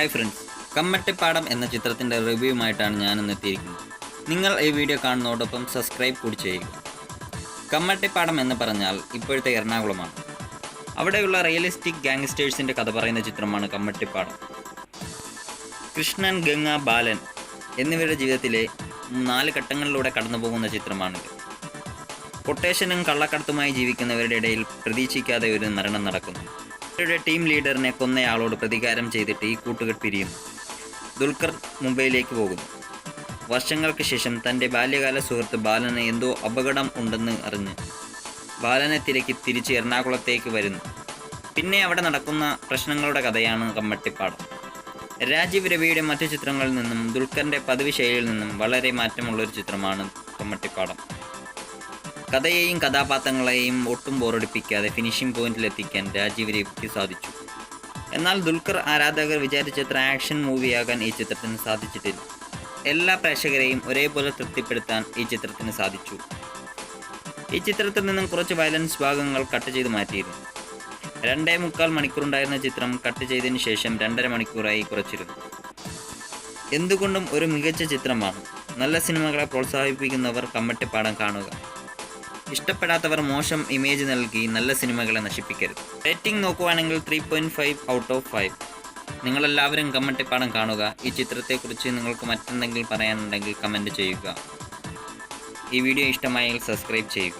Hi friends, Kammattipadam എന്ന ചിത്രത്തിൻ്റെ റിവ്യൂവുമായിട്ടാണ് ഞാനിന്ന് എത്തിയിരിക്കുന്നത്. നിങ്ങൾ ഈ വീഡിയോ കാണുന്നതോടൊപ്പം സബ്സ്ക്രൈബ് കൂടി ചെയ്യുക. കമ്മട്ടിപ്പാടം എന്ന് പറഞ്ഞാൽ ഇപ്പോഴത്തെ എറണാകുളമാണ്. അവിടെയുള്ള റിയലിസ്റ്റിക് ഗാങ്സ്റ്റേഴ്സിൻ്റെ കഥ പറയുന്ന ചിത്രമാണ് കമ്മട്ടിപ്പാടം. കൃഷ്ണൻ, ഗംഗ, ബാലൻ എന്നിവരുടെ ജീവിതത്തിലെ 4 ഘട്ടങ്ങളിലൂടെ കടന്നു പോകുന്ന ചിത്രമാണിത്. കൊട്ടേഷനും കള്ളക്കടത്തുമായി ജീവിക്കുന്നവരുടെ ഇടയിൽ പ്രതീക്ഷിക്കാതെ ഒരു മരണം നടക്കുന്നു. ഇവരുടെ ടീം ലീഡറിനെ കൊന്നയാളോട് പ്രതികാരം ചെയ്തിട്ട് ഈ കൂട്ടുകെട്ട് പിരിയുന്നു. ദുൽഖർ മുംബൈയിലേക്ക് പോകുന്നു. വർഷങ്ങൾക്ക് ശേഷം തൻ്റെ ബാല്യകാല സുഹൃത്ത് ബാലന് എന്തോ അപകടം ഉണ്ടെന്ന് അറിഞ്ഞ് ബാലനെ തിരിച്ച് എറണാകുളത്തേക്ക് വരുന്നു. പിന്നെ അവിടെ നടക്കുന്ന പ്രശ്നങ്ങളുടെ കഥയാണ് കമ്മട്ടിപ്പാടം. രാജീവ് രവിയുടെ മറ്റു ചിത്രങ്ങളിൽ നിന്നും ദുൽഖറിൻ്റെ പതിവ് ശൈലിയിൽ നിന്നും വളരെ മാറ്റമുള്ളൊരു ചിത്രമാണ് കമ്മട്ടിപ്പാടം. കഥയെയും കഥാപാത്രങ്ങളെയും ഒട്ടും ബോറടിപ്പിക്കാതെ ഫിനിഷിംഗ് പോയിന്റിലെത്തിക്കാൻ രാജീവ് രവിക്ക് സാധിച്ചു. എന്നാൽ ദുൽഖർ ആരാധകർ വിചാരിച്ചത്ര ആക്ഷൻ മൂവിയാകാൻ ഈ ചിത്രത്തിന് സാധിച്ചിട്ടില്ല. എല്ലാ പ്രേക്ഷകരെയും ഒരേപോലെ തൃപ്തിപ്പെടുത്താൻ ഈ ചിത്രത്തിന് സാധിച്ചു. ഈ ചിത്രത്തിൽ നിന്നും കുറച്ച് വയലൻസ് ഭാഗങ്ങൾ കട്ട് ചെയ്ത് മാറ്റിയിരുന്നു. 2.25 മണിക്കൂറുണ്ടായിരുന്ന ചിത്രം കട്ട് ചെയ്തതിന് ശേഷം 2.5 മണിക്കൂറായി കുറച്ചിരുന്നു. എന്തുകൊണ്ടും ഒരു മികച്ച ചിത്രമാണ്. നല്ല സിനിമകളെ പ്രോത്സാഹിപ്പിക്കുന്നവർ കമ്മട്ടിപ്പാടം കാണുക. ഇഷ്ടപ്പെടാത്തവർ മോശം ഇമേജ് നൽകി നല്ല സിനിമകളെ നശിപ്പിക്കരുത്. റേറ്റിംഗ് നോക്കുവാണെങ്കിൽ 3.5 ഔട്ട് ഓഫ് 5. നിങ്ങളെല്ലാവരും കമ്മട്ടിപ്പാടം കാണുക. ഈ ചിത്രത്തെക്കുറിച്ച് നിങ്ങൾക്ക് മറ്റെന്തെങ്കിലും പറയാനുണ്ടെങ്കിൽ കമൻറ്റ് ചെയ്യുക. ഈ വീഡിയോ ഇഷ്ടമായെങ്കിൽ സബ്സ്ക്രൈബ് ചെയ്യുക.